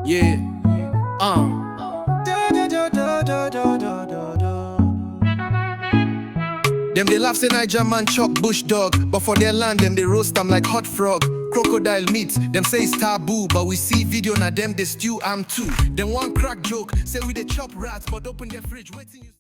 Yeah. Them they laugh say Niger man chop bush dog, but for their land them they roast them like hot frog. Crocodile meat, them say it's taboo, but we see video na them they stew am too. Them one crack joke, say we they chop rats, but open their fridge waiting you.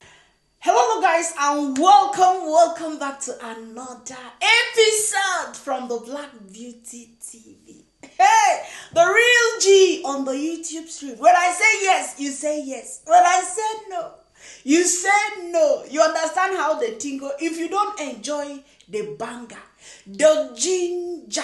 Hello guys and welcome back to another episode from the Black Beauty TV. Hey, the real G on the YouTube stream. When I say yes, you say yes. When I say no, you say no. You understand how the thing go? If you don't enjoy the banger, the ginger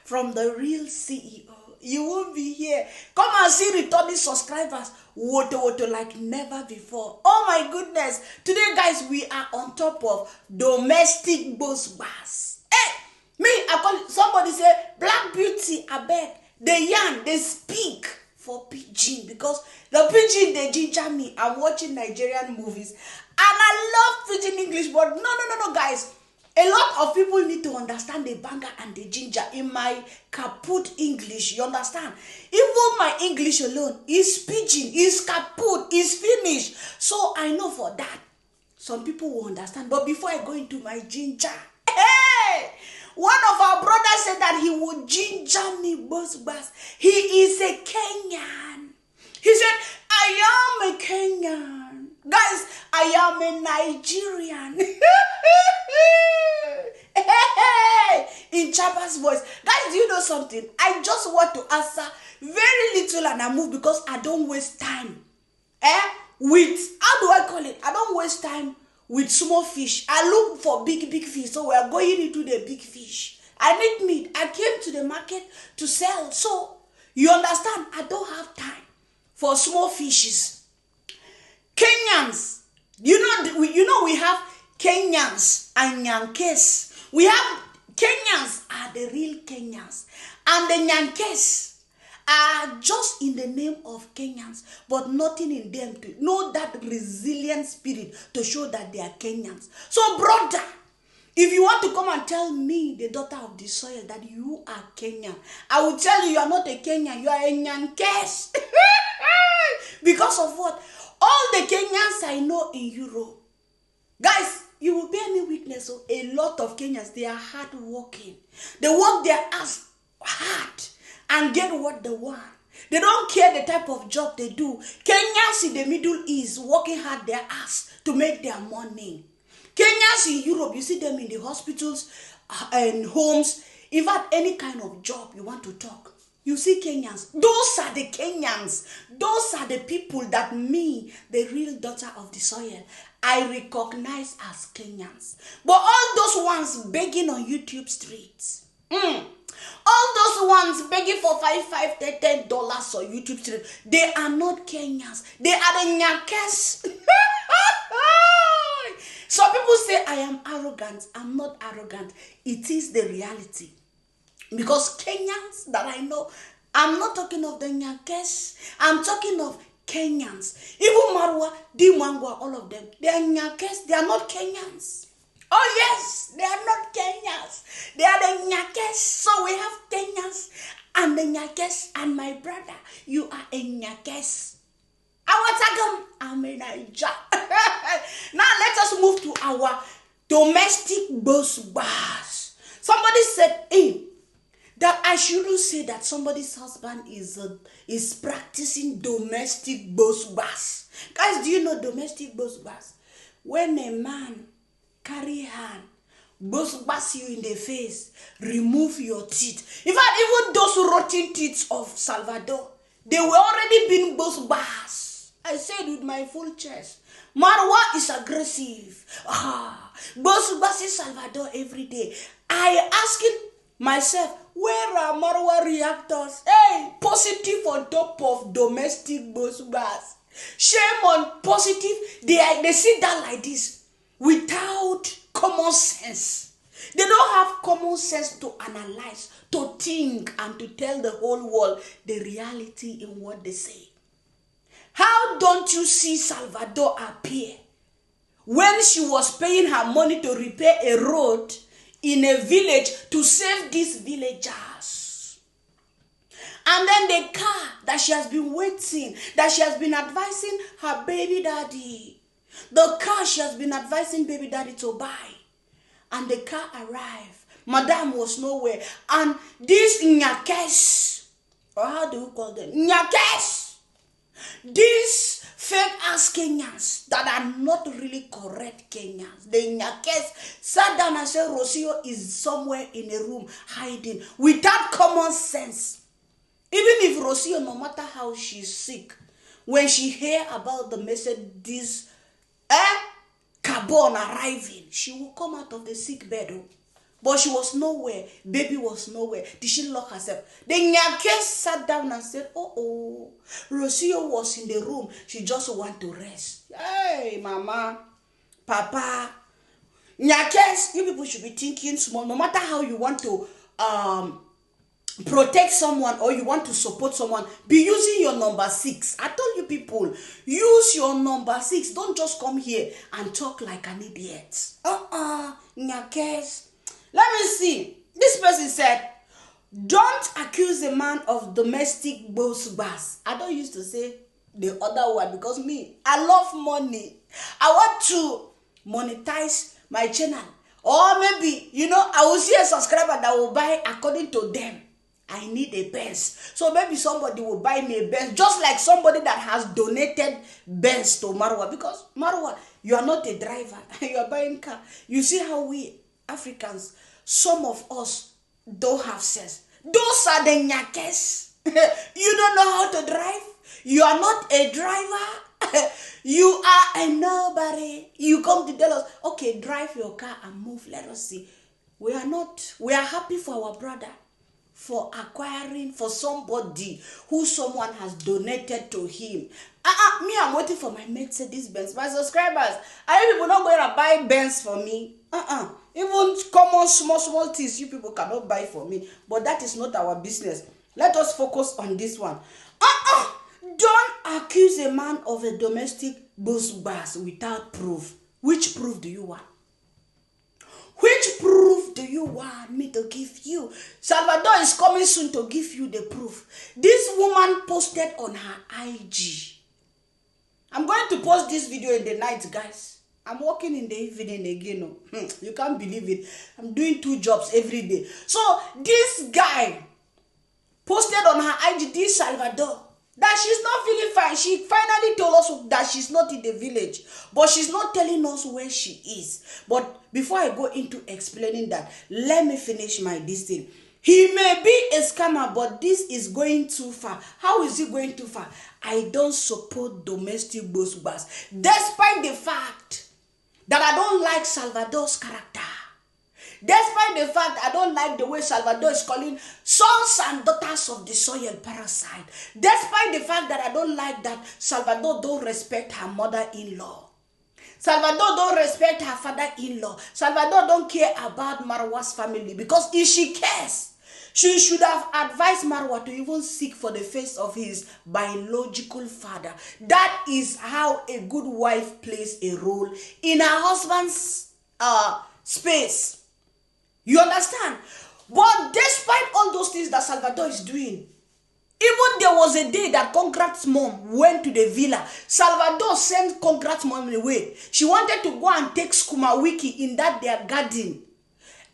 from the real CEO, you won't be here. Come and see returning subscribers. Woto like never before. Oh my goodness. Today, guys, we are on top of domestic boss bass. Hey, me, I call it, somebody say, Black Beauty, I beg. The yarn, they speak for pidgin because the pidgin, they ginger me. I'm watching Nigerian movies and I love pidgin English, but no, guys. A lot of people need to understand the banger and the ginger in my kaput English. You understand? Even my English alone is pidgin, is kaput, is finished. So I know for that, some people will understand. But before I go into my ginger, hey! One of our brothers said that he would ginger me, boss. He is a Kenyan. He said, I am a Kenyan. Guys, I am a Nigerian. In Chaba's voice. Guys, do you know something? I just want to answer very little and I move because I don't waste time. With, how do I call it? I don't waste time with small fish. I look for big fish. So we are going into the big fish. I need meat. I came to the market to sell. So, you understand? I don't have time for small fishes. Kenyans, you know we have Kenyans and Yankees. We have Kenyans are the real Kenyans, and the Yankees are just in the name of Kenyans, but nothing in them to know that resilient spirit to show that they are Kenyans. So, brother, if you want to come and tell me, the daughter of the soil, that you are Kenyan, I will tell you are not a Kenyan, you are a Yankees. Because of what? All the Kenyans I know in Europe, guys, you will bear me witness. So a lot of Kenyans, they are hard working. They work their ass hard and get what they want. They don't care the type of job they do. Kenyans in the Middle East working hard their ass to make their money. Kenyans in Europe, you see them in the hospitals and homes. In fact, any kind of job you want to talk, you see Kenyans. Those are the Kenyans. Those are the people that me, the real daughter of the soil, I recognize as Kenyans. But all those ones begging on YouTube streets, all those ones begging for $5, $10 on YouTube streets, they are not Kenyans. They are the Nyakes. Some people say I am arrogant. I'm not arrogant. It is the reality. Because Kenyans that I know, I'm not talking of the Nyakes, I'm talking of Kenyans. Even Marwa, Mangwa, all of them, they are Nyakes, they are not Kenyans. Oh yes, they are not Kenyans. They are the Nyakes. So we have Kenyans and the Nyakes, and my brother, you are a Nyakes. I'm a Niger. Now let us move to our domestic boss bass. Somebody said, that I shouldn't say that somebody's husband is practicing domestic boss bass. Guys, do you know domestic boss bass? When a man carry hand, boss bass you in the face, remove your teeth. In fact, even those rotten teeth of Salvador, they were already being boss bass. I said with my full chest, Marwa is aggressive. Boss basses Salvador every day. I asking myself, where are Marwa reactors? Hey, positive on top of domestic boss bass. Shame on positive. They sit down like this without common sense. They don't have common sense to analyze, to think, and to tell the whole world the reality in what they say. How don't you see Salvador appear when she was paying her money to repair a road in a village to save these villagers? And then the car that she has been waiting, that she has been advising her baby daddy. The car she has been advising baby daddy to buy. And the car arrived. Madam was nowhere. And these nyakes, or how do you call them? Nyakes. These fake ass Kenyans that are not really correct Kenyans. The nyakes sat down and said Rocio is somewhere in a room hiding without common sense. Even if Rocio, no matter how she's sick, when she hear about the message, this carbon arriving, she will come out of the sick bed. Oh. But she was nowhere. Baby was nowhere. Did she lock herself? The nyake sat down and said, oh, Rocio was in the room. She just want to rest. Hey, mama, papa, nyakes, you people should be thinking small. No matter how you want to protect someone or you want to support someone, be using your number 6. I told you people, use your number 6. Don't just come here and talk like an idiot. Nyakes. Let me see. This person said, don't accuse a man of domestic boss. I don't used to say the other word because me, I love money. I want to monetize my channel. Or maybe, I will see a subscriber that will buy according to them. I need a Benz. So maybe somebody will buy me a Benz, just like somebody that has donated Benz to Marwa. Because Marwa, you are not a driver. You are buying car. You see how we Africans, some of us don't have sense. Those are the nyakes. You don't know how to drive. You are not a driver. You are a nobody. You come to tell us, okay, drive your car and move. Let us see. We are happy for our brother, for acquiring for somebody who someone has donated to him. Me, I'm waiting for my Mercedes Benz. My subscribers, are you people not going to buy Benz for me? Even common small things you people cannot buy for me. But that is not our business. Let us focus on this one. Don't accuse a man of a domestic boss without proof. Which proof do you want? Which proof do you want me to give you? Salvador is coming soon to give you the proof. This woman posted on her IG. I'm going to post this video in the night, guys. I'm working in the evening again. You can't believe it. I'm doing 2 jobs every day. So this guy posted on her IG, this Salvador, that she's not feeling fine. She finally told us that she's not in the village, but she's not telling us where she is. But before I go into explaining that, let me finish my this thing. He may be a scammer, but this is going too far. How is it going too far? I don't support domestic boss. Despite the fact that I don't like Salvador's character. Despite the fact I don't like the way Salvador is calling sons and daughters of the soil parasite. Despite the fact that I don't like that Salvador don't respect her mother-in-law. Salvador don't respect her father-in-law. Salvador don't care about Marwa's family. Because if she cares, she should have advised Marwa to even seek for the face of his biological father. That is how a good wife plays a role in her husband's space. You understand? But despite all those things that Salvador is doing, even there was a day that Congrats mom went to the villa. Salvador sent Congrats mom away. She wanted to go and take Skumawiki in that their garden.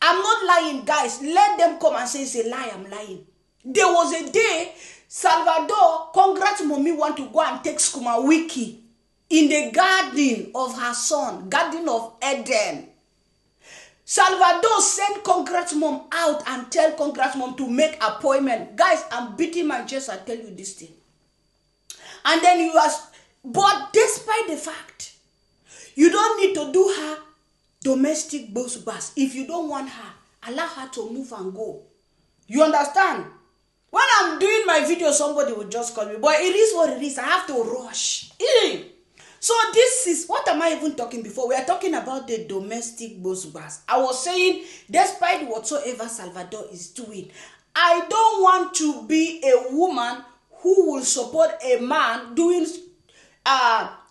I'm not lying, guys. Let them come and say it's a lie. I'm lying. There was a day Salvador, Congrats mommy want to go and take Skumawiki in the garden of her son, Garden of Eden. Salvador sent Congrats mom out and tell Congrats mom to make appointment. Guys, I'm beating my chest. I tell you this thing. And then you ask, but despite the fact, you don't need to do her domestic boss. If you don't want her, allow her to move and go. You understand? When I'm doing my video, somebody will just call me. But it is what it is. I have to rush. So this is, what am I even talking before? We are talking about the domestic boss. I was saying, despite whatsoever Salvador is doing, I don't want to be a woman who will support a man doing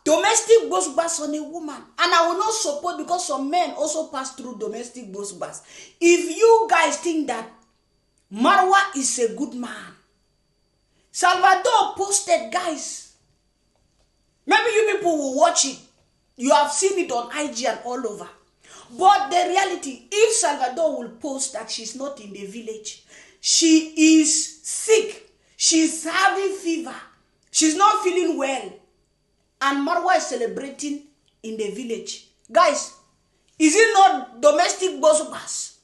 domestic boss on a woman. And I will not support, because some men also pass through domestic boss. If you guys think that Marwa is a good man, Salvador posted, guys. Maybe you people will watch it. You have seen it on IG and all over. But the reality, if Salvador will post that she's not in the village, she is sick, she's having fever, she's not feeling well, and Marwa is celebrating in the village. Guys, is it not domestic bosbas?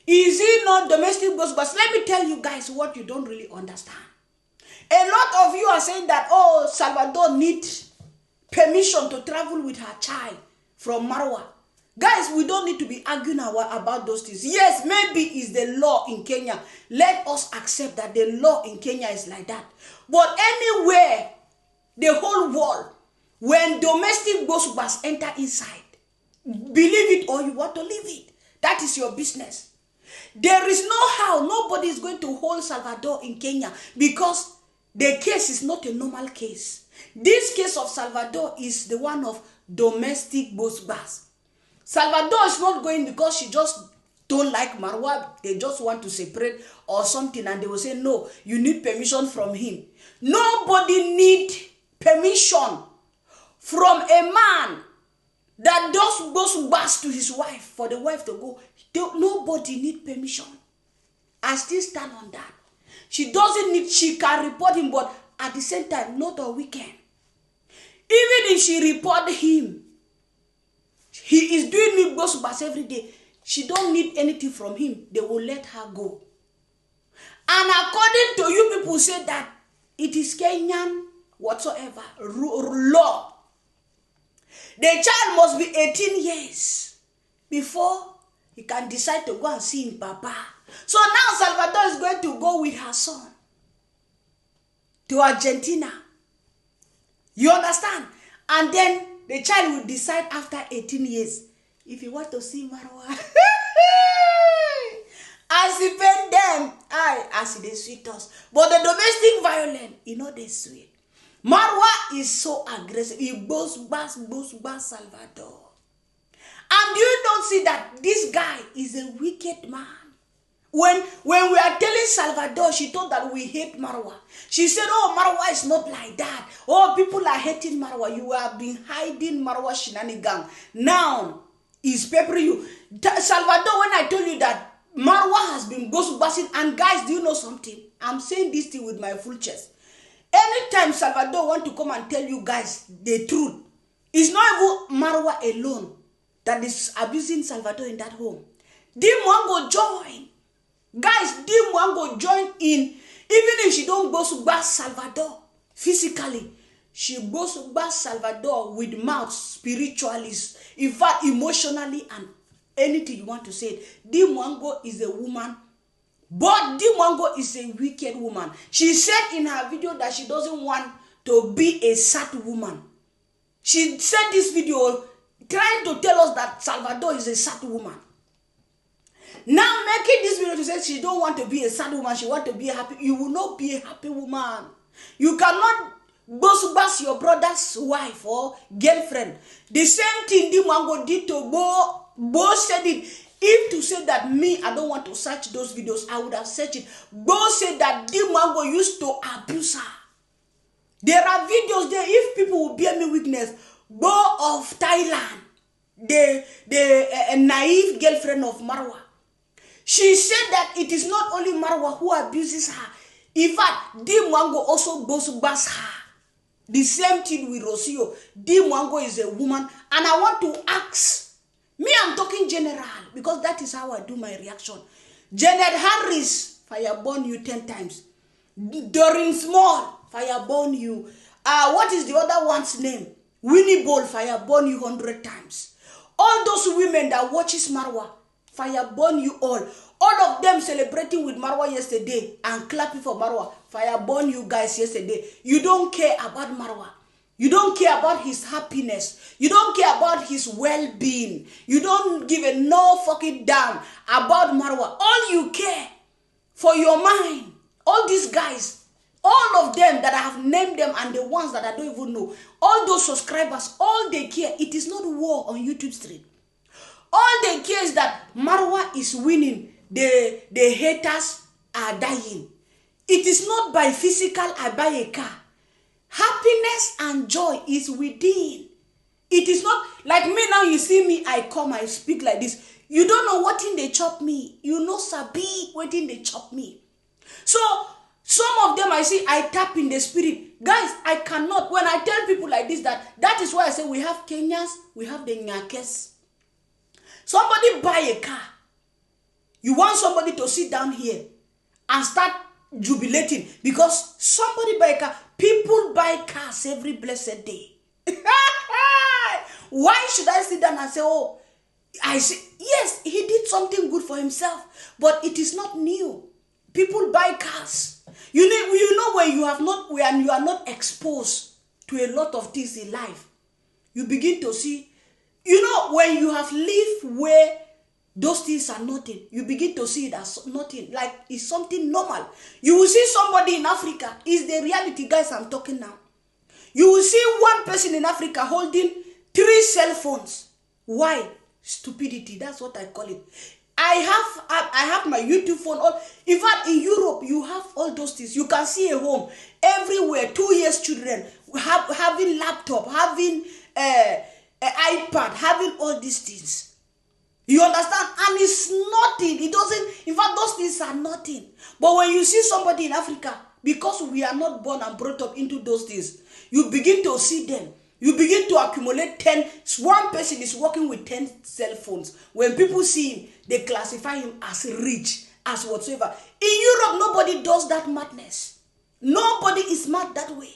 Is it not domestic bosbas? Let me tell you guys what you don't really understand. A lot of you are saying that, oh, Salvador needs permission to travel with her child from Marwa. Guys, we don't need to be arguing about those things. Yes, maybe it's the law in Kenya. Let us accept that the law in Kenya is like that. But anywhere, the whole world, when domestic bosbas enter inside, believe it or you want to leave it. That is your business. There is no how. Nobody is going to hold Salvador in Kenya because the case is not a normal case. This case of Salvador is the one of domestic bosbas. Salvador is not going because she just don't like Marwa. They just want to separate or something, and they will say, no, you need permission from him. Nobody need permission from a man that does bosbas to his wife for the wife to go. Nobody need permission. I still stand on that. She doesn't need, she can report him, but at the same time, not on weekend. Even if she report him, he is doing me bosbas every day. She don't need anything from him. They will let her go. And according to you people say that it is Kenyan whatsoever law. The child must be 18 years before he can decide to go and see him papa. So now Salvador is going to go with her son to Argentina. You understand? And then the child will decide after 18 years if he want to see Marwa. As he paid them, as they sweet us. But the domestic violence, you know they sweet. Marwa is so aggressive. He bosbas Salvador. And you don't see that this guy is a wicked man. When we are telling Salvador, she thought that we hate Marwa. She said, oh, Marwa is not like that. Oh, people are hating Marwa. You have been hiding Marwa shenanigans. Now, he's peppering you. Salvador, when I told you that Marwa has been bosbasing, and guys, do you know something? I'm saying this thing with my full chest. Anytime Salvador want to come and tell you guys the truth, it's not even Marwa alone that is abusing Salvador in that home. Dimwango join. Guys, Dimwango join in. Even if she don't bosbas Salvador physically, she bosbas Salvador with mouth, spiritually, in fact, emotionally, and anything you want to say. Dimwango is a woman, but Dimwango is a wicked woman. She said in her video that she doesn't want to be a sad woman. She said this video trying to tell us that Salvador is a sad woman. Now making this video to say she don't want to be a sad woman, she want to be happy. You will not be a happy woman. You cannot bosbas your brother's wife or girlfriend. The same thing Dimwango did to Bo said it. If to say that me, I don't want to search those videos, I would have searched it. Bo said that Dimwango used to abuse her. There are videos there. If people will bear me witness, Bo of Thailand, the naive girlfriend of Marwa, she said that it is not only Marwa who abuses her. In fact, Dimwango also bosbas her. The same thing with Rocio. Dimwango is a woman, and I want to ask. Me, I'm talking general because that is how I do my reaction. Janet Harris, fire burn you 10 times. Doreen Small, fire burn you. What is the other one's name? Winnie Ball, fire burn you 100 times. All those women that watches Marwa, fire burn you all. All of them celebrating with Marwa yesterday and clapping for Marwa, fire burn you guys yesterday. You don't care about Marwa. You don't care about his happiness. You don't care about his well-being. You don't give a no fucking damn about Marwa. All you care for your mind, all these guys, all of them that I have named them and the ones that I don't even know, all those subscribers, all they care, it is not war on YouTube stream. All they care is that Marwa is winning. The haters are dying. It is not by physical I buy a car. Happiness and joy is within. It is not like me now. You see me, I come, I speak like this. You don't know what in they chop me. You know sabi what in they chop me. So some of them I see, I tap in the spirit. Guys, I cannot. When I tell people like this, that is why I say we have Kenyans, we have the Nyakes. Somebody buy a car. You want somebody to sit down here and start jubilating because somebody buy a car. People buy cars every blessed day. Why should I sit down and say, oh, I see, yes, he did something good for himself, but it is not new. People buy cars. You know when you are not exposed to a lot of things in life, you begin to see, when you have lived where those things are nothing, you begin to see it as nothing, like it's something normal. You will see somebody in Africa, is the reality, guys, I'm talking now. You will see one person in Africa holding 3 cell phones. Why? Stupidity, that's what I call it. I have my YouTube phone. In fact, in Europe, you have all those things. You can see a home everywhere. 2 years children having laptop, having iPad, having all these things. You understand? And it's nothing. It doesn't. In fact, those things are nothing. But when you see somebody in Africa, because we are not born and brought up into those things, you begin to see them. You begin to accumulate 10. One person is working with 10 cell phones. When people see him, they classify him as rich, as whatsoever. In Europe, nobody does that madness. Nobody is mad that way.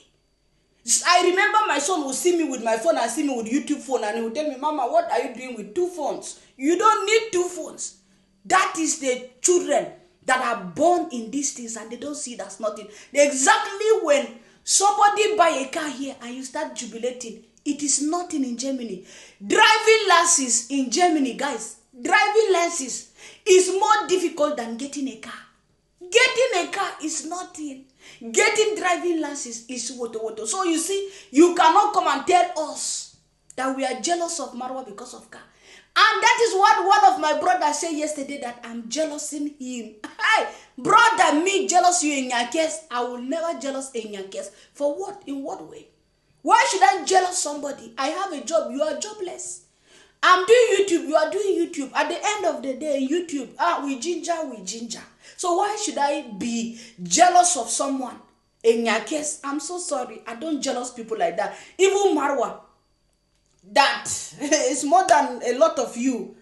I remember my son will see me with my phone and see me with YouTube phone, and he will tell me, Mama, what are you doing with 2 phones? You don't need 2 phones. That is the children that are born in these things, and they don't see it as nothing. Exactly when somebody buy a car here and you start jubilating, it is nothing in Germany. Driving license in Germany, guys, driving license is more difficult than getting a car. Getting a car is nothing. Getting driving license is woto. So you see, you cannot come and tell us that we are jealous of Marwa because of car. And that is what one of my brothers said yesterday, that I'm jealous in him. Hey, brother, me jealous you in your case. I will never jealous in your case. For what? In what way? Why should I jealous somebody? I have a job. You are jobless. I'm doing YouTube. You are doing YouTube. At the end of the day, YouTube, we ginger. So why should I be jealous of someone? In your case, I'm so sorry. I don't jealous people like that. Even Marwa, that is more than a lot of you.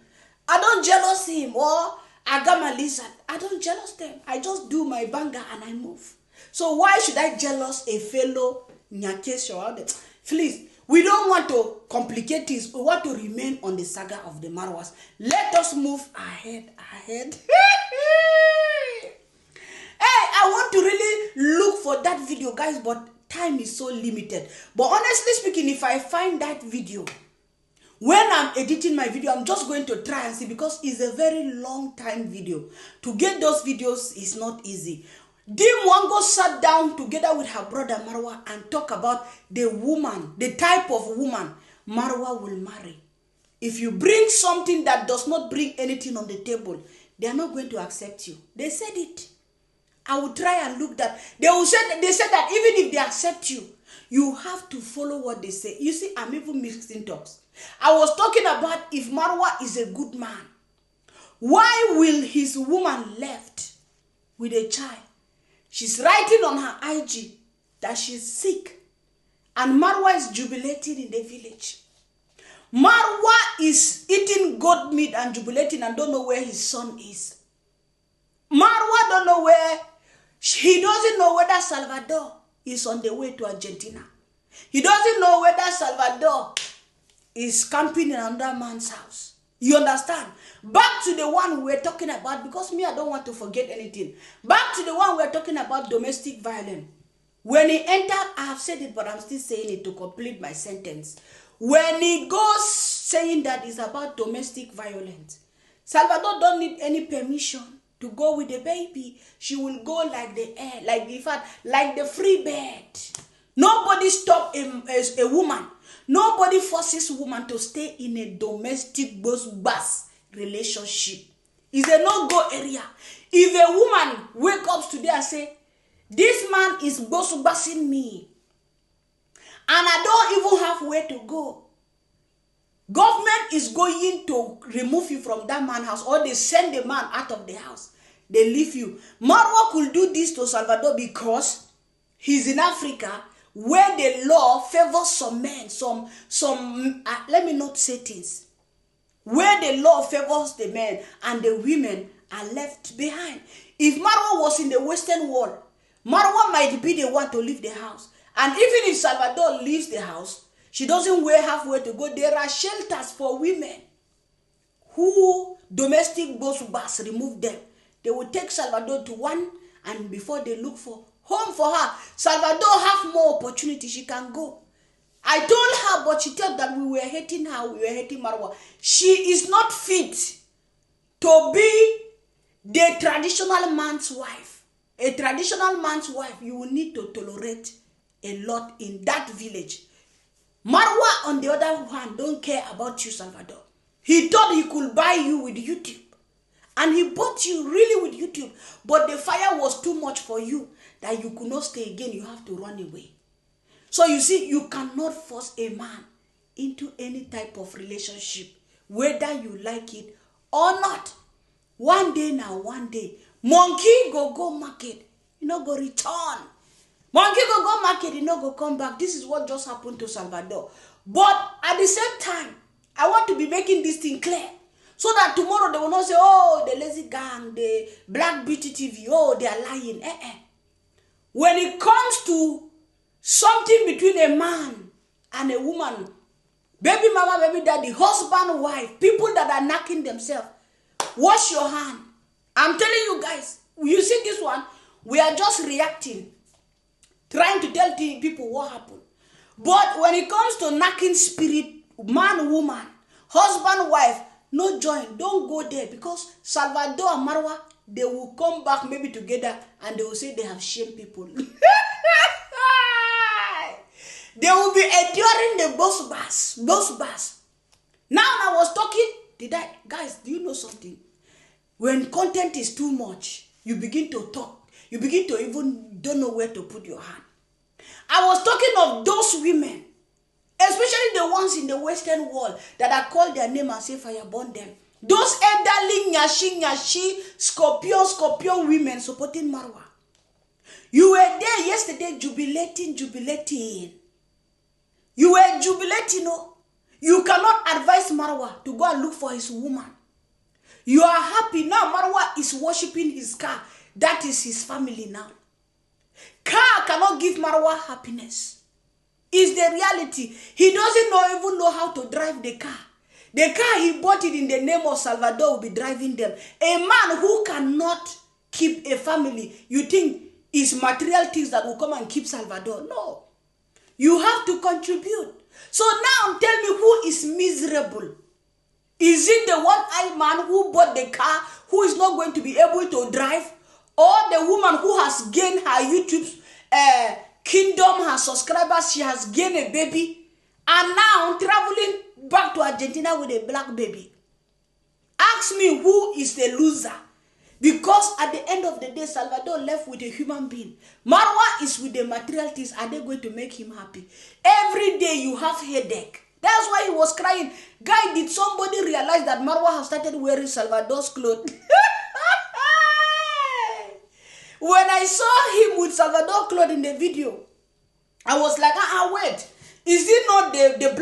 I don't jealous him, or Agama Lizard. I don't jealous them. I just do my banger and I move. So why should I jealous a fellow Nyakes or other? Please, we don't want to complicate this. We want to remain on the saga of the Marwas. Let us move ahead. Hey, I want to really look for that video, guys, but time is so limited. But honestly speaking, if I find that video, when I'm editing my video, I'm just going to try and see, because it's a very long time video. To get those videos is not easy. Mongu sat down together with her brother Marwa and talk about the woman, the type of woman Marwa will marry. If you bring something that does not bring anything on the table, they are not going to accept you. They said it. I will try and look that. They said that even if they accept you, you have to follow what they say. You see, I'm even mixing talks. I was talking about if Marwa is a good man, why will his woman left with a child? She's writing on her IG that she's sick, and Marwa is jubilating in the village. Marwa is eating goat meat and jubilating and don't know where his son is. Marwa don't know where. He doesn't know whether Salvador is on the way to Argentina. He doesn't know whether Salvador is camping in another man's house. You understand? Back to the one we were talking about, because me, I don't want to forget anything. Back to the one we were talking about, domestic violence. When he entered, I have said it, but I'm still saying it to complete my sentence. When he goes saying that it's about domestic violence, Salvador don't need any permission to go with the baby. She will go like the air, like the free bird. Nobody stop a woman. Nobody forces woman to stay in a domestic bus relationship. It's a no-go area. If a woman wake up today and say, This man is bossing me. And I don't even have where to go. Government is going to remove you from that man's house, or they send the man out of the house. They leave you. Marwa could do this to Salvador because he's in Africa, where the law favors some men, let me not say things. Where the law favors the men and the women are left behind. If Marwa was in the Western world, Marwa might be the one to leave the house. And even if Salvador leaves the house, she doesn't halfway to go. There are shelters for women who domestic boss remove them. They will take Salvador to one, and before they look for home for her, Salvador have more opportunity. She can go. I told her, but she thought that we were hating her. We were hating Marwa. She is not fit to be the traditional man's wife. A traditional man's wife, you will need to tolerate a lot in that village. Marwa, on the other hand, don't care about you, Salvador. He thought he could buy you with YouTube. And he bought you really with YouTube. But the fire was too much for you that you could not stay again. You have to run away. So you see, you cannot force a man into any type of relationship, whether you like it or not. One day now, one day, monkey go market, you know, go return. Monkey go market, you know, go come back. This is what just happened to Salvador. But at the same time, I want to be making this thing clear, so that tomorrow they will not say, oh, the lazy gang, the black beauty TV, oh, they are lying. When it comes to something between a man and a woman, baby mama, baby daddy, husband, wife, people that are knocking themselves, wash your hand. I'm telling you guys, you see this one, we are just reacting, trying to tell people what happened. But when it comes to knocking spirit, man, woman, husband, wife, no join, don't go there, because Salvador and Marwa, they will come back maybe together and they will say they have shamed people. They will be enduring the boss bass. Now I was talking, guys, do you know something? When content is too much, you begin to talk. You begin to even don't know where to put your hand. I was talking of those women, especially the ones in the Western world that I call their name and say fire burn them. Those elderly nyashi, scorpion women supporting Marwa. You were there yesterday jubilating. You were jubilating, no? You cannot advise Marwa to go and look for his woman. You are happy now. Marwa is worshiping his car. That is his family now. Car cannot give Marwa happiness. It's the reality. He doesn't even know how to drive the car. The car he bought it in the name of Salvador will be driving them. A man who cannot keep a family, you think is material things that will come and keep Salvador? No. You have to contribute. So now tell me, who is miserable? Is it the one-eyed man who bought the car, who is not going to be able to drive? Or the woman who has gained her YouTube kingdom, her subscribers, she has gained a baby, and now traveling back to Argentina with a black baby? Ask me, who is the loser? Because at the end of the day, Salvador left with a human being. Marwa is with the material things. Are they going to make him happy? Every day you have headache. That's why he was crying. Guy, did somebody realize that Marwa has started wearing Salvador's clothes? When I saw him with Salvador clothes in the video, I was like, wait. Is it not the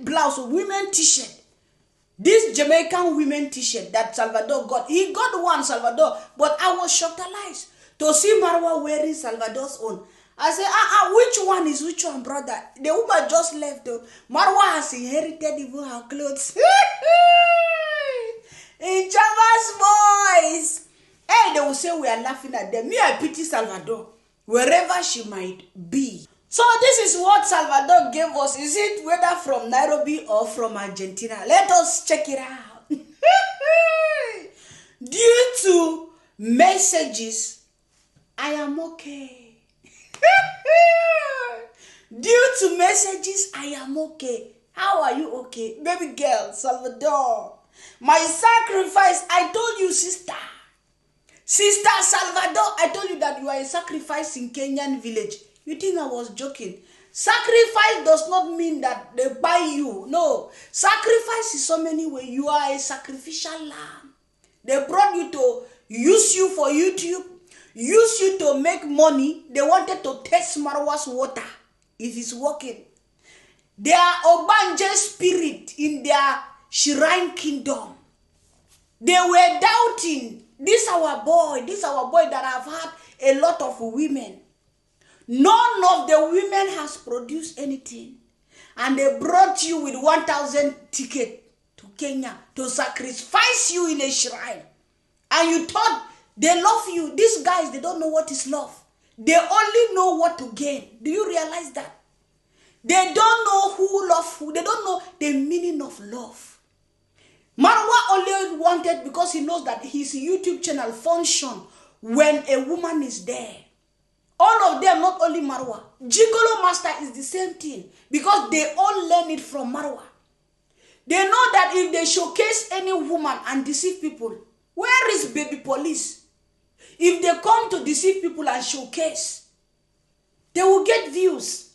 blouse, women t-shirt? This Jamaican women t-shirt that Salvador got. He got one, Salvador, but I was shocked to see Marwa wearing Salvador's own. I said, which one is which one, brother? The woman just left. Marwa has inherited even her clothes. In Chava's voice. Hey, they will say we are laughing at them. Me, I pity Salvador, wherever she might be. So this is what Salvador gave us. Is it whether from Nairobi or from Argentina? Let us check it out. Due to messages, I am okay. Due to messages, I am okay. How are you okay? Baby girl, Salvador. My sacrifice, I told you, sister. Sister Salvador, I told you that you are a sacrifice in Kenyan village. You think I was joking? Sacrifice does not mean that they buy you. No. Sacrifice is so many ways. You are a sacrificial lamb. They brought you to use you for YouTube, use you to make money. They wanted to test Marwa's water, if it's working. Their Obanje spirit in their shrine kingdom. They were doubting, this our boy that have had a lot of women. None of the women has produced anything. And they brought you with 1,000 tickets to Kenya to sacrifice you in a shrine. And you thought they love you. These guys, they don't know what is love. They only know what to gain. Do you realize that? They don't know who love who. They don't know the meaning of love. Marwa only wanted because he knows that his YouTube channel functions when a woman is there. All of them, not only Marwa. Gigolo Master is the same thing because they all learn it from Marwa. They know that if they showcase any woman and deceive people, where is baby police? If they come to deceive people and showcase, they will get views.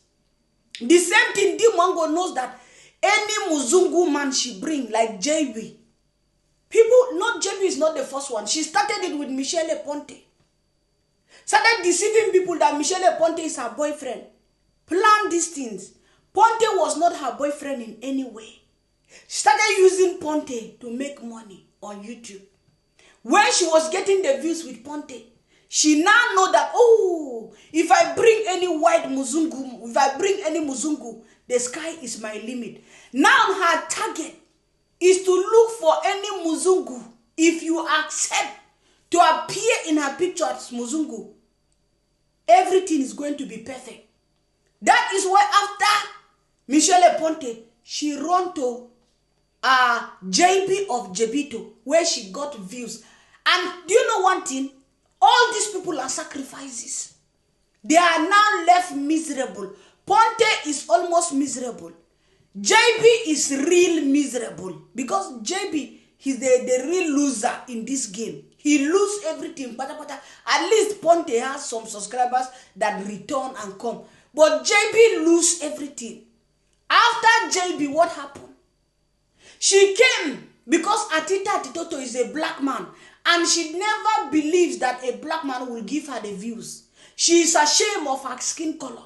The same thing, D Mongo knows that any Muzungu man she bring, like JB, people, not JB is not the first one. She started it with Michelle Ponte. Started deceiving people that Michelle Ponte is her boyfriend. Plan these things. Ponte was not her boyfriend in any way. She started using Ponte to make money on YouTube. When she was getting the views with Ponte, she now know that, oh, if I bring any white Muzungu, if I bring any Muzungu, the sky is my limit. Now her target is to look for any Muzungu. If you accept to appear in her picture as Muzungu, everything is going to be perfect. That is why after Michelle Ponte, she run to JB of Jebito, where she got views. And do you know one thing? All these people are sacrifices. They are now left miserable. Ponte is almost miserable. JB is real miserable because JB, he's the real loser in this game. He lose everything. At least Ponte has some subscribers that return and come. But JB lose everything. After JB, what happened? She came because Atita Titoto is a black man. And she never believes that a black man will give her the views. She is ashamed of her skin color.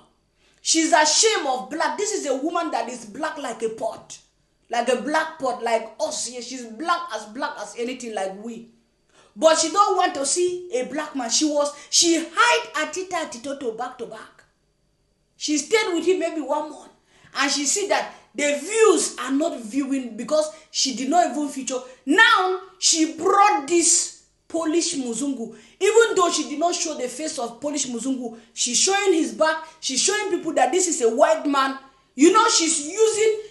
She's ashamed of black. This is a woman that is black like a pot. Like a black pot, like us. Yeah, she's black as anything like we. But she don't want to see a black man. She hide Atita Titoto back to back. She stayed with him maybe 1 month. And she see that the views are not viewing because she did not even feature. Now, she brought this Polish Muzungu. Even though she did not show the face of Polish Muzungu, she's showing his back. She's showing people that this is a white man. You know, she's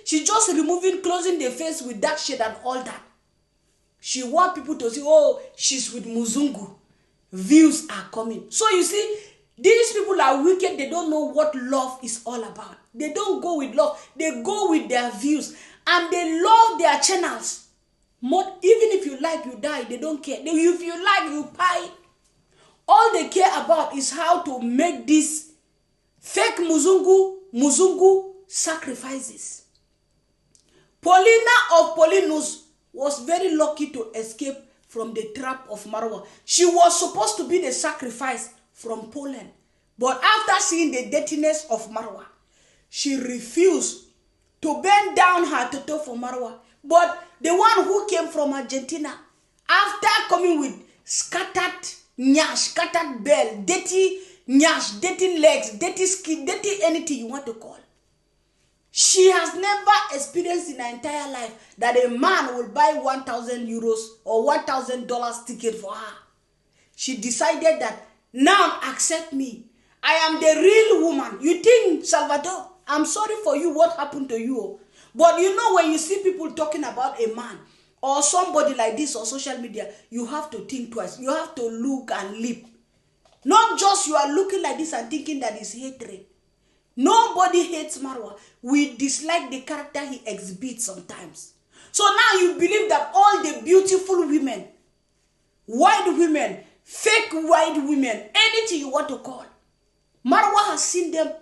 just removing, closing the face with dark shade and all that. She wants people to see, oh, she's with Muzungu. Views are coming. So you see, these people are wicked. They don't know what love is all about. They don't go with love. They go with their views. And they love their channels. More, even if you like, you die. They don't care. If you like, you pay. All they care about is how to make this fake Muzungu sacrifices. Paulina of Paulinus was very lucky to escape from the trap of Marwa. She was supposed to be the sacrifice from Poland. But after seeing the dirtiness of Marwa, she refused to bend down her toto for Marwa. But the one who came from Argentina, after coming with scattered nyash, scattered bell, dirty nyash, dirty legs, dirty skin, dirty anything you want to call, she has never experienced in her entire life that a man will buy 1,000 euros or $1,000 ticket for her. She decided that, now accept me. I am the real woman. You think, Salvador, I'm sorry for you, what happened to you. But you know, when you see people talking about a man or somebody like this on social media, you have to think twice. You have to look and leap. Not just you are looking like this and thinking that it's hatred. Nobody hates Marwa. We dislike the character he exhibits sometimes. So now you believe that all the beautiful women, white women, fake white women, anything you want to call. Marwa has seen them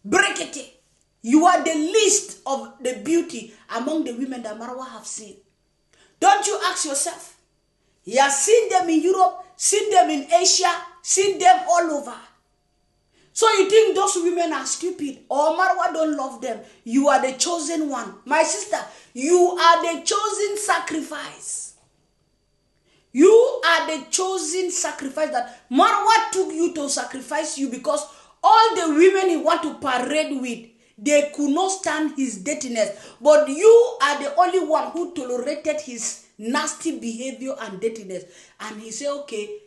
break it. You are the least of the beauty among the women that Marwa have seen. Don't you ask yourself? He has seen them in Europe, seen them in Asia, seen them all over. So you think those women are stupid or Marwa don't love them? You are the chosen one. My sister, you are the chosen sacrifice. You are the chosen sacrifice that Marwa took you to sacrifice you because all the women he want to parade with, they could not stand his dirtiness. But you are the only one who tolerated his nasty behavior and dirtiness. And he said, okay,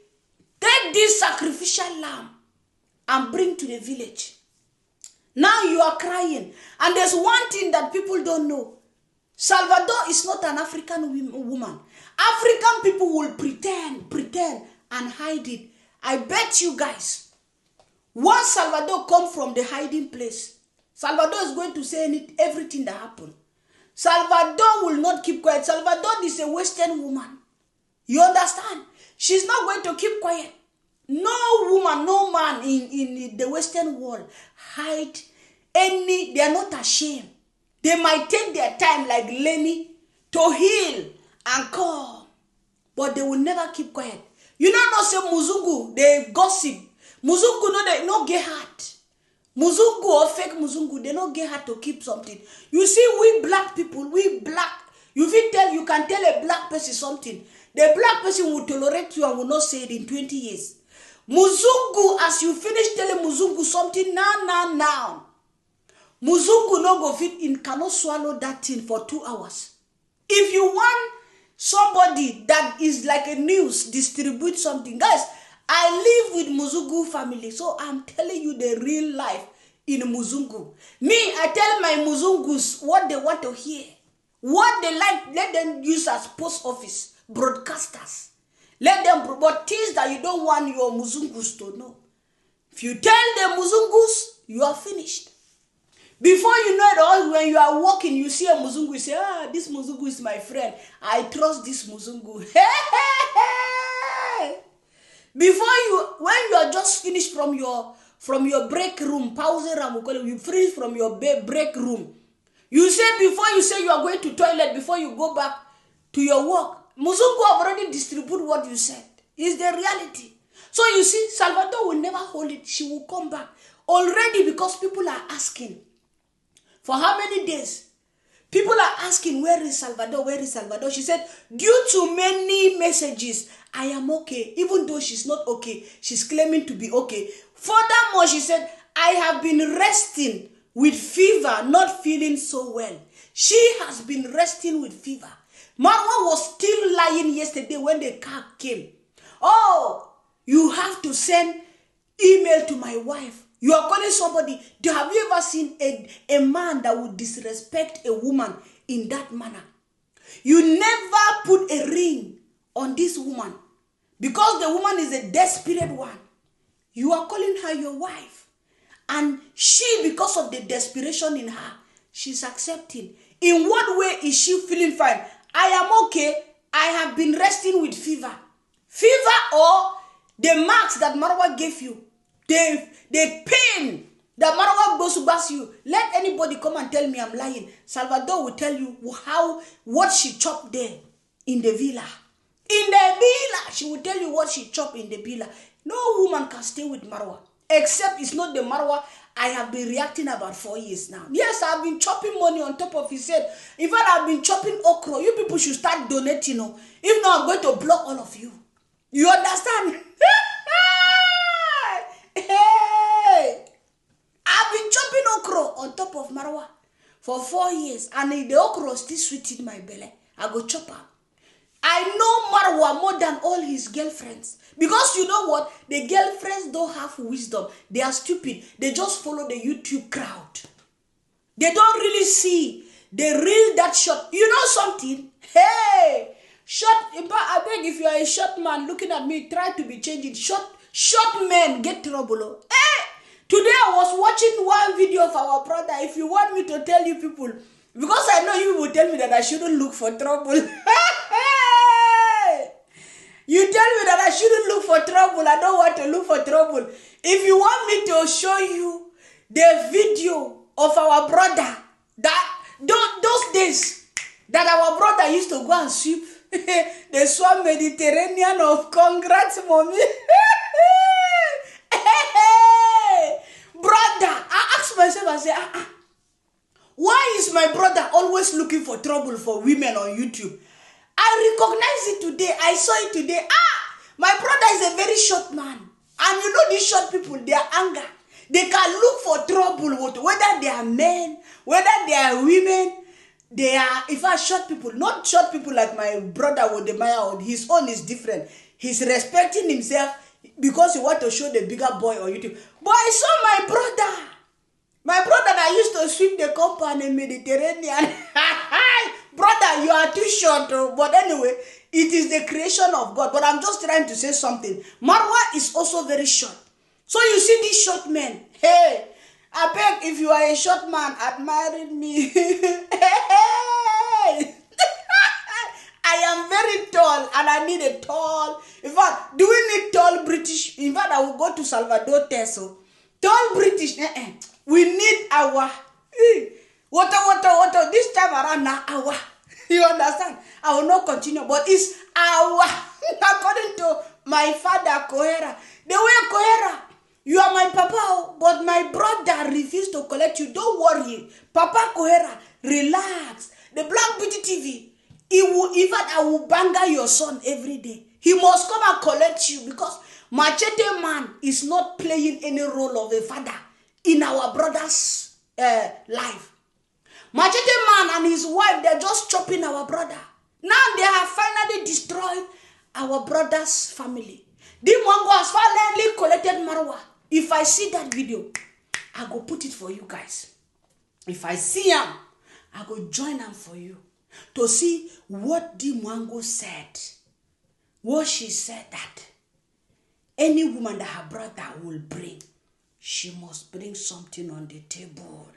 take this sacrificial lamb and bring to the village. Now you are crying. And there's one thing that people don't know. Salvador is not an African woman. African people will pretend and hide it. I bet you guys, once Salvador come from the hiding place, Salvador is going to say everything that happened. Salvador will not keep quiet. Salvador is a Western woman. You understand? She's not going to keep quiet. No woman, no man in the Western world hide any, they are not ashamed. They might take their time like Lenny to heal and come, but they will never keep quiet. You know, not say Muzungu, they gossip. Muzungu, no, they no get hurt. Muzungu or fake Muzungu, they don't get hurt to keep something. You see, we black people, we black, you can tell a black person something. The black person will tolerate you and will not say it in 20 years. Muzungu, as you finish telling Muzungu something, now. Muzungu no go fit in, cannot swallow that thing for 2 hours. If you want somebody that is like a news, distribute something. Guys, I live with Muzungu family, so I'm telling you the real life in Muzungu. Me, I tell my Muzungus what they want to hear. What they like, let them use as post office, broadcasters. Let them, but things that you don't want your Muzungus to know. If you tell the Muzungus, you are finished. Before you know it all, when you are walking, you see a Muzungu, you say, this Muzungu is my friend. I trust this Muzungu. Before you, when you are just finished from your break room, pause room, you finish from your break room. You say, before you say you are going to toilet, before you go back to your work, Muzungu have already distributed what you said. It's the reality. So you see, Salvador will never hold it. She will come back. Already, because people are asking, for how many days? People are asking, where is Salvador? Where is Salvador? She said, due to many messages, I am okay. Even though she's not okay, she's claiming to be okay. Furthermore, she said, I have been resting with fever, not feeling so well. She has been resting with fever. Marwa was still lying yesterday when the car came. Oh, you have to send email to my wife. You are calling somebody. Have you ever seen a man that would disrespect a woman in that manner? You never put a ring on this woman because the woman is a desperate one. You are calling her your wife. And she, because of the desperation in her, she's accepting. In what way is she feeling fine? I am okay. I have been resting with fever. Fever or the marks that Marwa gave you. The pain that Marwa goes to bash you. Let anybody come and tell me I'm lying. Salvador will tell you what she chopped there in the villa. In the villa, she will tell you what she chopped in the villa. No woman can stay with Marwa. Except it's not the Marwa I have been reacting about 4 years now. Yes, I've been chopping money on top of his head. In fact, I've been chopping okra. You people should start donating. If not, I'm going to block all of you. You understand? Hey! I've been chopping okra on top of Marwa for 4 years. And the okra is still sweet in my belly. I go chop her. I know Marwa more than all his girlfriends. Because you know what? The girlfriends don't have wisdom. They are stupid. They just follow the YouTube crowd. They don't really see the real that short. You know something? Hey! I beg, if you are a short man looking at me, try to be changing. Short men get trouble. Hey! Today I was watching one video of our brother. If you want me to tell you people, because I know you will tell me that I shouldn't look for trouble. You tell me that I shouldn't look for trouble. I don't want to look for trouble. If you want me to show you the video of our brother, that those days that our brother used to go and sweep the swam Mediterranean of congrats, mommy. Brother, I ask myself, I say, why is my brother always looking for trouble for women on YouTube? I recognize it today. I saw it today. My brother is a very short man. And you know these short people, they are anger. They can look for trouble, whether they are men, whether they are women. They are, in fact, short people. Not short people like my brother Wodemaya. His own is different. He's respecting himself because he wants to show the bigger boy on YouTube. But I saw my brother. My brother that used to sweep the compound in Mediterranean. Brother, you are too short. But anyway, it is the creation of God. But I'm just trying to say something. Marwa is also very short. So you see these short men. Hey, I beg, if you are a short man, admire me. I am very tall and I need a tall. In fact, do we need tall British? In fact, I will go to Salvador Teso. Tall British. We need our water. This time around now, our. You understand? I will not continue, but it's our. According to my father, Kohera. The way Kohera, you are my papa, but my brother refused to collect you. Don't worry. Papa Kohera, relax. The Black Beauty TV, in fact, I will banger your son every day. He must come and collect you because Machete Man is not playing any role of a father in our brother's life. Machete Man and his wife, they're just chopping our brother. Now they have finally destroyed our brother's family. The Mongu has finally collected Marwa. If I see that video, I go put it for you guys. If I see him, I go join them for you to see what the Mongu said. What she said that any woman that her brother will bring, she must bring something on the table.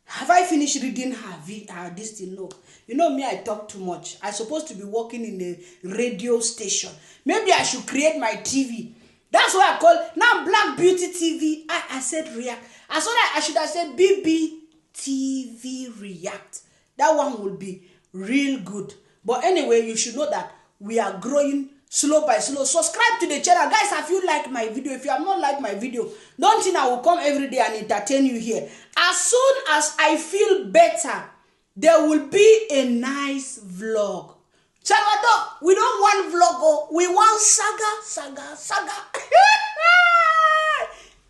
Have I finished reading her this thing? No. You know me, I talk too much. I'm supposed to be working in a radio station. Maybe I should create my TV. That's why I call now Black Beauty TV. I said React. I saw that I should have said BBTV React. That one will be real good. But anyway, you should know that we are growing slow by slow. Subscribe to the channel. Guys, if you like my video, if you have not liked my video, don't think I will come every day and entertain you here. As soon as I feel better, there will be a nice vlog. Salvador, we don't want vlog, we want saga.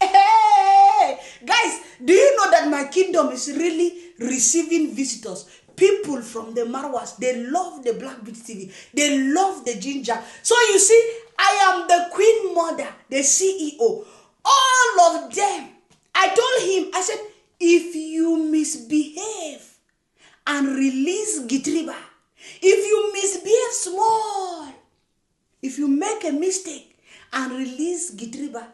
Hey, guys, do you know that my kingdom is really receiving visitors? People from the Marwas, they love the Black Beauty TV. They love the ginger. So you see, I am the Queen Mother, the CEO. All of them. I told him, I said, if you misbehave and release Gitriba, if you misbehave small, if you make a mistake and release Gitriba,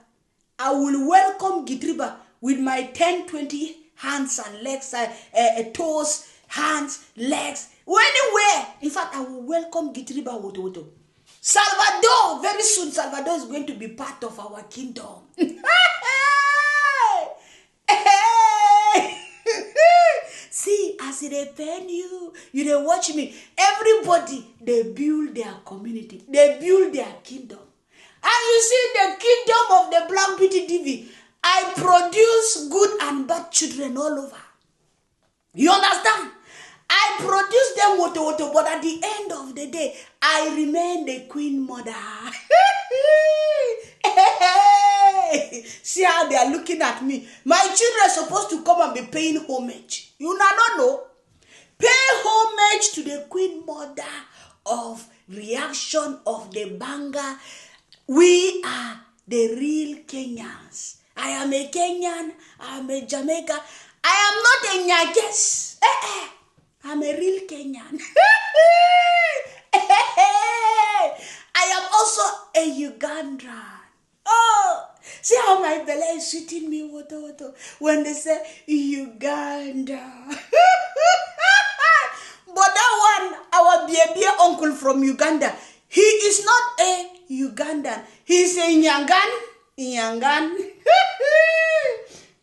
I will welcome Gitriba with my 10, 20 hands and legs, toes, hands, legs, anywhere. In fact, I will welcome Gitriba Woto. Salvador, very soon Salvador is going to be part of our kingdom. See, as they pen you they watch me. Everybody, they build their community. They build their kingdom. And you see the kingdom of the Black Beauty TV. I produce good and bad children all over. You understand? I produce them but at the end of the day, I remain the Queen Mother. See how they are looking at me. My children are supposed to come and be paying homage. You don't know. Pay homage to the Queen Mother of reaction of the banger. We are the real Kenyans. I am a Kenyan. I am a Jamaican. I am not a Nigerian. I'm a real Kenyan. I am also a Ugandan. Oh, see how my belly is sweeting me when they say Uganda. But that one, our baby uncle from Uganda, He is not a Ugandan. He's a Nyangan.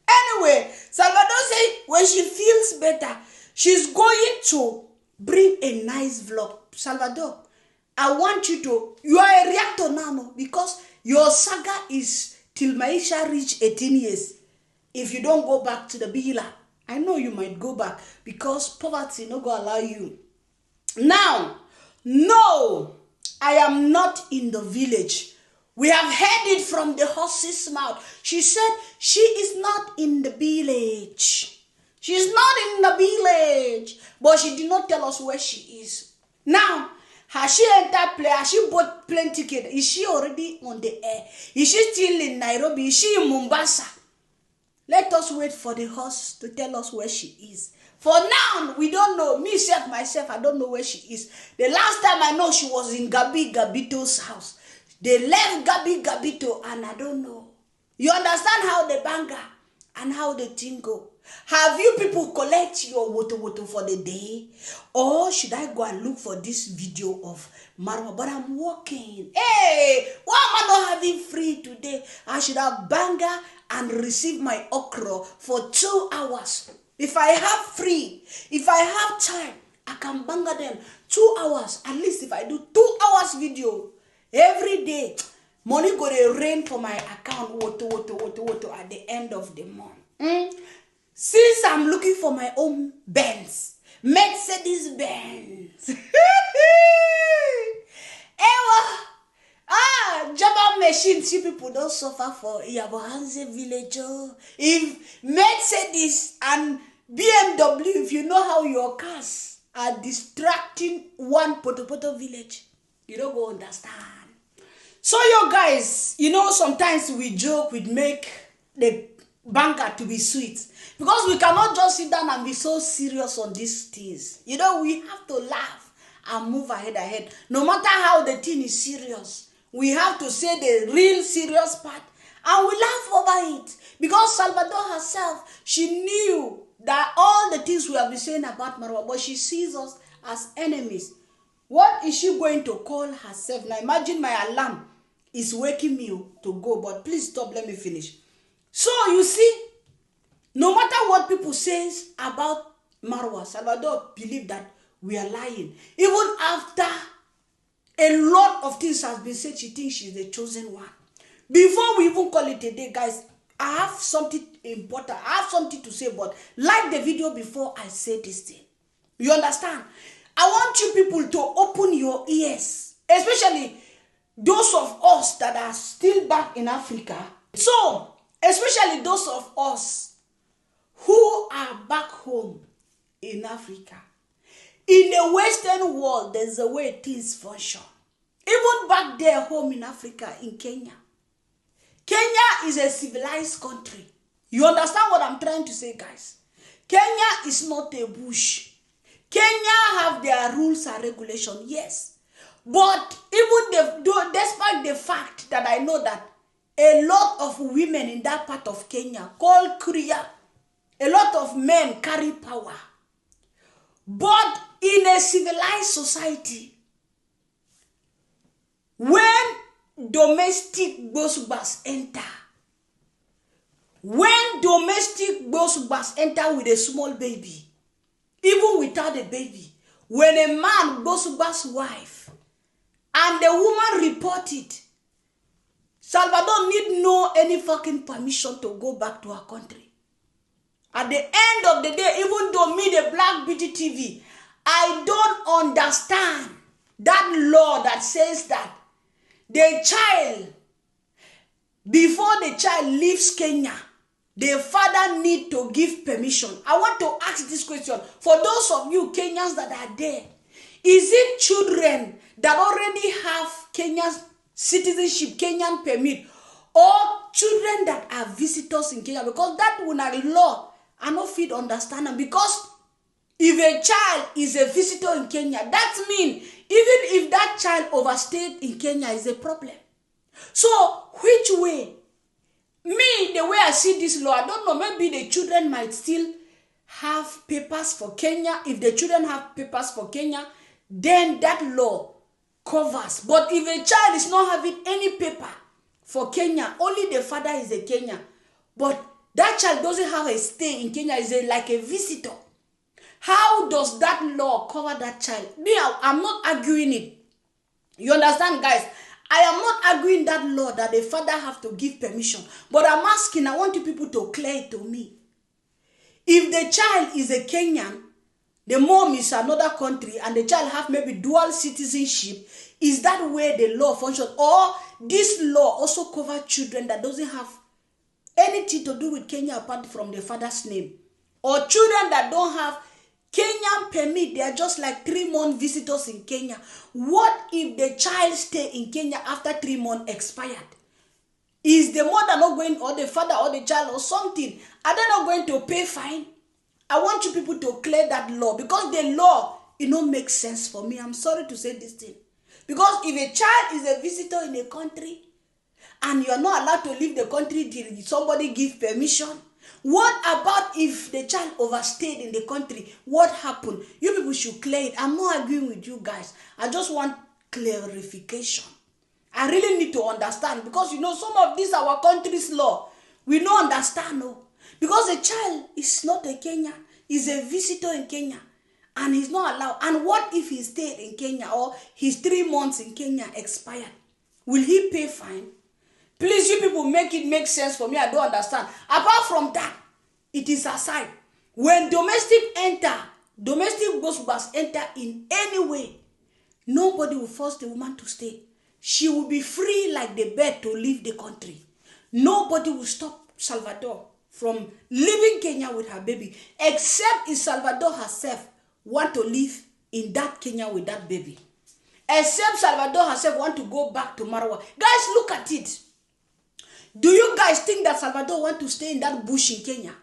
Anyway, Salvador said when she feels better, she's going to bring a nice vlog. Salvador, I want you are a reactor now, because your saga is till Maisha reach 18 years. If you don't go back to the Bila, I know you might go back because poverty no go allow you. Now, no, I am not in the village. We have heard it from the horse's mouth. She said she is not in the village. She's not in the village. But she did not tell us where she is. Now, has she entered plane? Has she bought plane ticket? Is she already on the air? Is she still in Nairobi? Is she in Mombasa? Let us wait for the horse to tell us where she is. For now, we don't know. Myself, I don't know where she is. The last time I know, she was in Gabito's house. They left Gabito, and I don't know. You understand how the banga and how the thing go? Have you people collect your woto for the day? Or should I go and look for this video of Marwa? But I'm working. Hey, why am I not having free today? I should have banga and receive my okra for 2 hours. If I have free, if I have time, I can banga them 2 hours. At least if I do 2 hours video every day, money go to rain for my account woto at the end of the month. Since I'm looking for my own Benz, Mercedes Benz. Jabba machines, you people don't suffer for Iammarwa village. If Mercedes and BMW, if you know how your cars are distracting one Poto village, you don't go understand. So you guys, sometimes we joke, we make the banker to be sweet. Because we cannot just sit down and be so serious on these things. We have to laugh and move ahead. No matter how the thing is serious, we have to say the real serious part. And we laugh over it. Because Salvador herself, she knew that all the things we have been saying about Marwa, but she sees us as enemies. What is she going to call herself? Now imagine my alarm is waking me to go. But please stop, let me finish. So you see, no matter what people say about Marwa, Salvador believe that we are lying. Even after a lot of things has been said, she thinks she's the chosen one. Before we even call it a day, guys, I have something important. I have something to say, but like the video before I say this thing. You understand? I want you people to open your ears, especially those of us that are still back in Africa. So, especially those of us who are back home in Africa. In the Western world, there's a way things function. Even back there home in Africa, in Kenya. Kenya is a civilized country. You understand what I'm trying to say, guys? Kenya is not a bush. Kenya have their rules and regulations, yes. But even despite the fact that I know that a lot of women in that part of Kenya called Kuria, a lot of men carry power. But in a civilized society, when domestic boss enter, with a small baby, even without a baby, when a man boss wife, and the woman report it, Salvador need no any fucking permission to go back to her country. At the end of the day, even though me, the Black Beauty TV, I don't understand that law that says that the child, before the child leaves Kenya, the father need to give permission. I want to ask this question for those of you Kenyans that are there. Is it children that already have Kenyan citizenship, Kenyan permit, or children that are visitors in Kenya? Because that one are law. I don't feel understand them, because if a child is a visitor in Kenya, that means even if that child overstayed in Kenya is a problem. So which way? Me, the way I see this law, I don't know, maybe the children might still have papers for Kenya. If the children have papers for Kenya, then that law covers. But if a child is not having any paper for Kenya, only the father is a Kenyan, but that child doesn't have a stay in Kenya, is like a visitor, how does that law cover that child? Me, I'm not arguing it. You understand, guys? I am not arguing that law that the father have to give permission, but I'm asking, I want you people to clear it to me. If the child is a Kenyan, the mom is another country, and the child have maybe dual citizenship, is that where the law functions? Or this law also cover children that doesn't have anything to do with Kenya apart from the father's name? Or children that don't have Kenyan permit, they are just like 3-month visitors in Kenya. What if the child stay in Kenya after 3 months expired? Is the mother not going, or the father or the child or something, are they not going to pay fine? I want you people to clear that law, because the law, it don't make sense for me. I'm sorry to say this thing. Because if a child is a visitor in a country and you are not allowed to leave the country till somebody give permission, what about if the child overstayed in the country? What happened? You people should clear it. I'm not agreeing with you guys. I just want clarification. I really need to understand, because some of these our country's law, we don't understand, no. Because a child is not a Kenyan, he's a visitor in Kenya, and he's not allowed. And what if he stayed in Kenya, or his 3 months in Kenya expired? Will he pay fine? Please, you people, make it make sense for me. I don't understand. Apart from that, it is aside. When domestic gospels enter in any way, nobody will force the woman to stay. She will be free like the bird to leave the country. Nobody will stop Salvador from leaving Kenya with her baby, except if Salvador herself want to live in that Kenya with that baby. Except Salvador herself want to go back to Marwa. Guys, look at it. Do you guys think that Salvador want to stay in that bush in Kenya?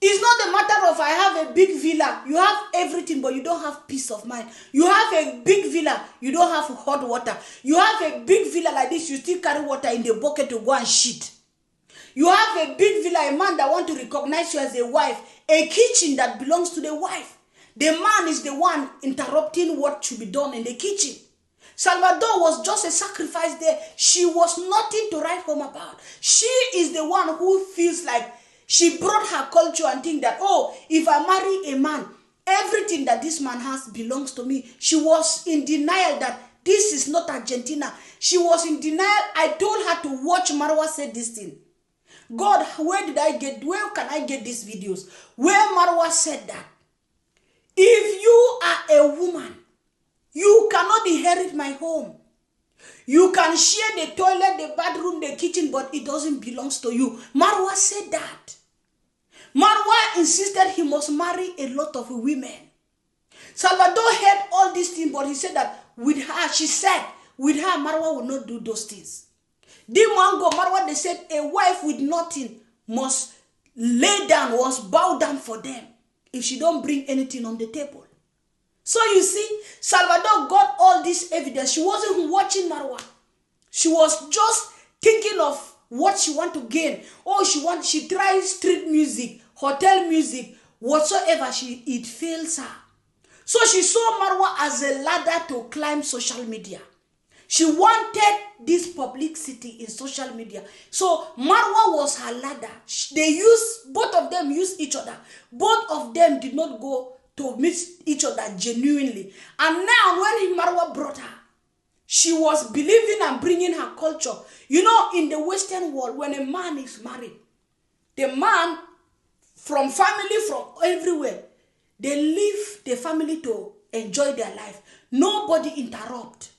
It's not a matter of I have a big villa. You have everything, but you don't have peace of mind. You have a big villa. You don't have hot water. You have a big villa like this. You still carry water in the bucket to go and shit. You have a big villa, a man that want to recognize you as a wife, a kitchen that belongs to the wife. The man is the one interrupting what should be done in the kitchen. Salvador was just a sacrifice there. She was nothing to write home about. She is the one who feels like she brought her culture and think that, oh, if I marry a man, everything that this man has belongs to me. She was in denial that this is not Argentina. She was in denial. I told her to watch Marwa say this thing. God, where can I get these videos? Where Marwa said that if you are a woman, you cannot inherit my home. You can share the toilet, the bathroom, the kitchen, but it doesn't belong to you. Marwa said that. Marwa insisted he must marry a lot of women. Salvador heard all these things, but he said that with her, she said, with her, Marwa will not do those things. The Mongu Marwa, they said a wife with nothing must lay down, must bow down for them if she don't bring anything on the table. So you see, Salvador got all this evidence. She wasn't watching Marwa. She was just thinking of what she want to gain. Oh, she tries street music, hotel music, whatsoever. It fails her. So she saw Marwa as a ladder to climb social media. She wanted this publicity in social media. So Marwa was her ladder. Both of them used each other. Both of them did not go to meet each other genuinely. And now when Marwa brought her, she was believing and bringing her culture. In the Western world, when a man is married, the man from family, from everywhere, they leave the family to enjoy their life. Nobody interrupt.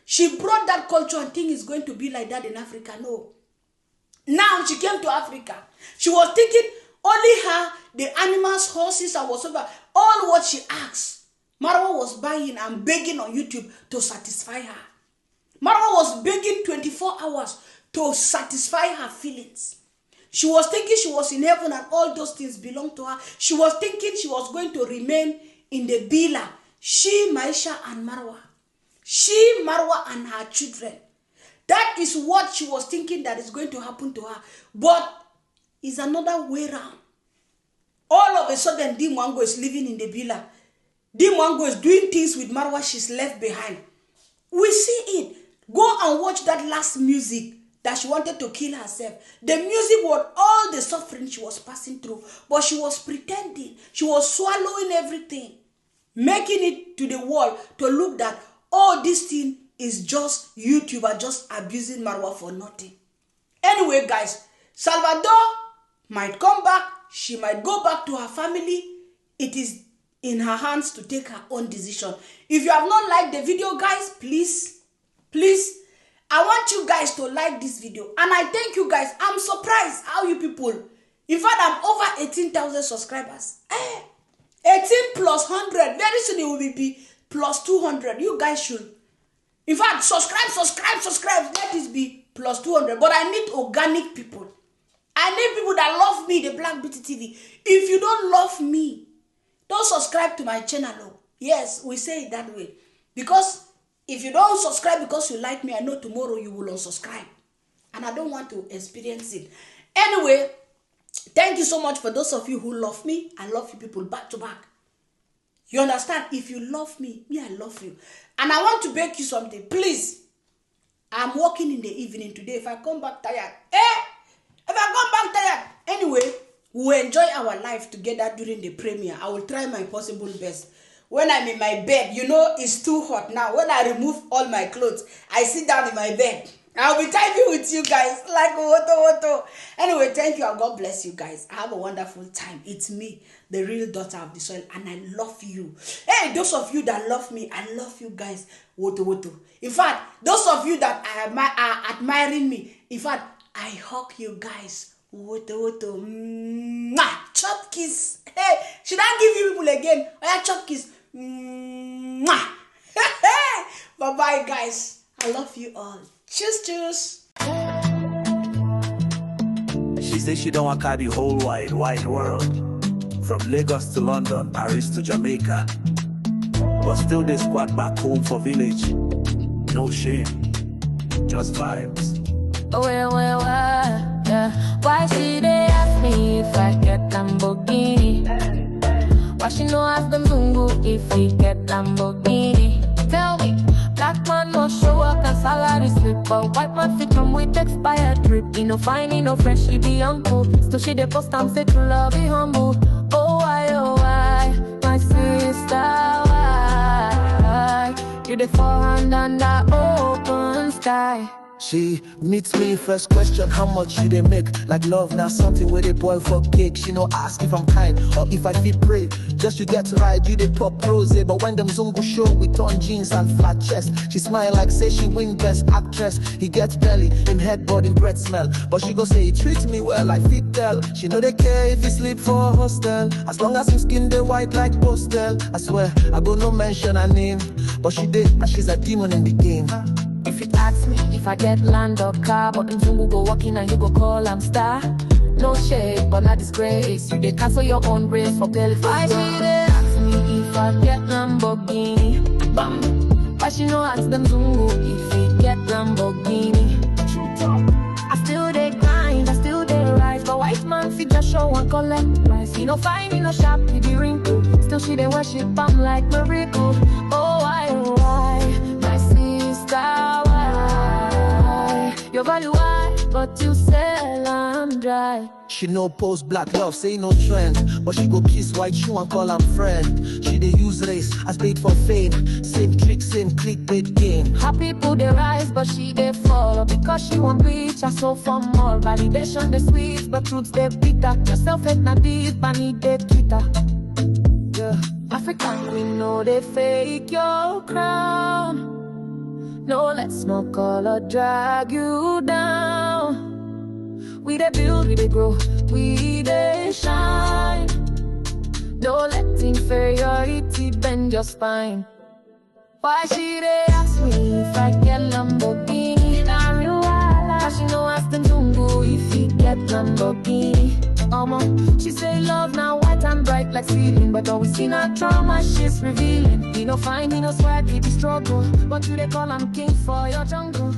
She brought that culture and think it's going to be like that in Africa. No. Now she came to Africa. She was thinking only her, the animals, horses, and whatsoever, all what she asked, Marwa was buying and begging on YouTube to satisfy her. Marwa was begging 24 hours to satisfy her feelings. She was thinking she was in heaven and all those things belong to her. She was thinking she was going to remain in the Bila. She, Maisha, and Marwa. She, Marwa, and her children. That is what she was thinking that is going to happen to her. But it's another way around. All of a sudden, Mongu is living in the Bila. the Mongu is doing things with Marwa she's left behind. We see it. Go and watch that last music that she wanted to kill herself. The music was all the suffering she was passing through, but she was pretending. She was swallowing everything, making it to the world to look that, oh, this thing is just YouTuber just abusing Marwa for nothing. Anyway, guys, Salvador might come back. She might go back to her family. It is in her hands to take her own decision. If you have not liked the video, guys, please, I want you guys to like this video. And I thank you guys. I'm surprised how you people, in fact, I'm over 18,000 subscribers. 18 plus 100. Very soon it will be plus 200. You guys should, in fact, subscribe. Let this be plus 200. But I need organic people. I need people that love me, the Black Beauty TV. If you don't love me, don't subscribe to my channel. Yes, we say it that way. Because if you don't subscribe because you like me, I know tomorrow you will unsubscribe. And I don't want to experience it. Anyway, thank you so much for those of you who love me. I love you people back to back. You understand? If you love me, I love you. And I want to beg you something. Please, I'm working in the evening today. If I come back tired, anyway, we will enjoy our life together during the premiere. I will try my possible best. When I'm in my bed, you know it's too hot now. When I remove all my clothes, I sit down in my bed. I'll be typing with you guys like woto. Anyway, thank you and God bless you guys. Have a wonderful time. It's me, the real daughter of the soil, and I love you. Hey, those of you that love me, I love you guys. Woto. In fact, those of you that are admiring me, in fact, I hug you guys. Woto. Mwah! Chop kiss. Hey, should I give you people again? Oh yeah, chop kiss. Mwah! Bye-bye, guys. I love you all. Cheers. She says she don't want to carry the whole wide world. From Lagos to London, Paris to Jamaica. But still they squat back home for village. No shame, just vibes. Yeah. Why she they ask me if I get Lamborghini? Why she know ask them Mongu if he get Lamborghini? Tell me, black man no show up and salary slip, but white man fit come with expired drip. He no fine, he no fresh, he be uncle. Still she dey post and say to love, be humble. Oh why, my sister, why? You the forehand under open sky. She meets me first question, how much you they make? Like love now something where they boil for cake. She no ask if I'm kind or if I feel brave. Just you get right, you they pop rose. But when them Zungu show with torn jeans and flat chest, she smile like say she win best actress. He gets belly, him head, body, breath smell. But she go say he treats me well, I fit tell. She know they care if he sleep for a hostel. As long as him skin they white like postel. I swear, I go no mention her name. But she did, and she's a demon in the game. If you ask me if I get land or car, but in Zungu go walking and you go call I'm star. No shade, but not disgrace. You dey cancel your own race for belly. Why she dey ask me if I get Lamborghini? Bam. Why she no ask them Zungu if he get Lamborghini? I still dey grind, I still dey rise, but white man fit just show and collect price. He no fine, he no sharp, he be wrinkle. Still she dey worship I'm like miracle. Oh why, my sister, why? Your value high, but you sell I'm dry. She no post black love, say no trend. But she go kiss white shoe and call him friend. She dey use race as bait for fame. Same trick, same clickbait game. Her people they rise, but she they fall. Because she won't reach her soul for more. Validation they sweet, but truths they bitter. Yourself hate na deep, but need they Twitter. Yeah. African, we know they fake your crown. No, let's not call or drag you down. We they build, we they grow, we they shine. Don't let inferiority bend your spine. Why she they ask me if I get Lamborghini? In a real life, she no ask them Zungu if he get Lamborghini. She say love now white and bright like ceiling, but always seen her trauma, she's revealing. He no find, he no sweat, he be struggle, but you they call him king for your jungle.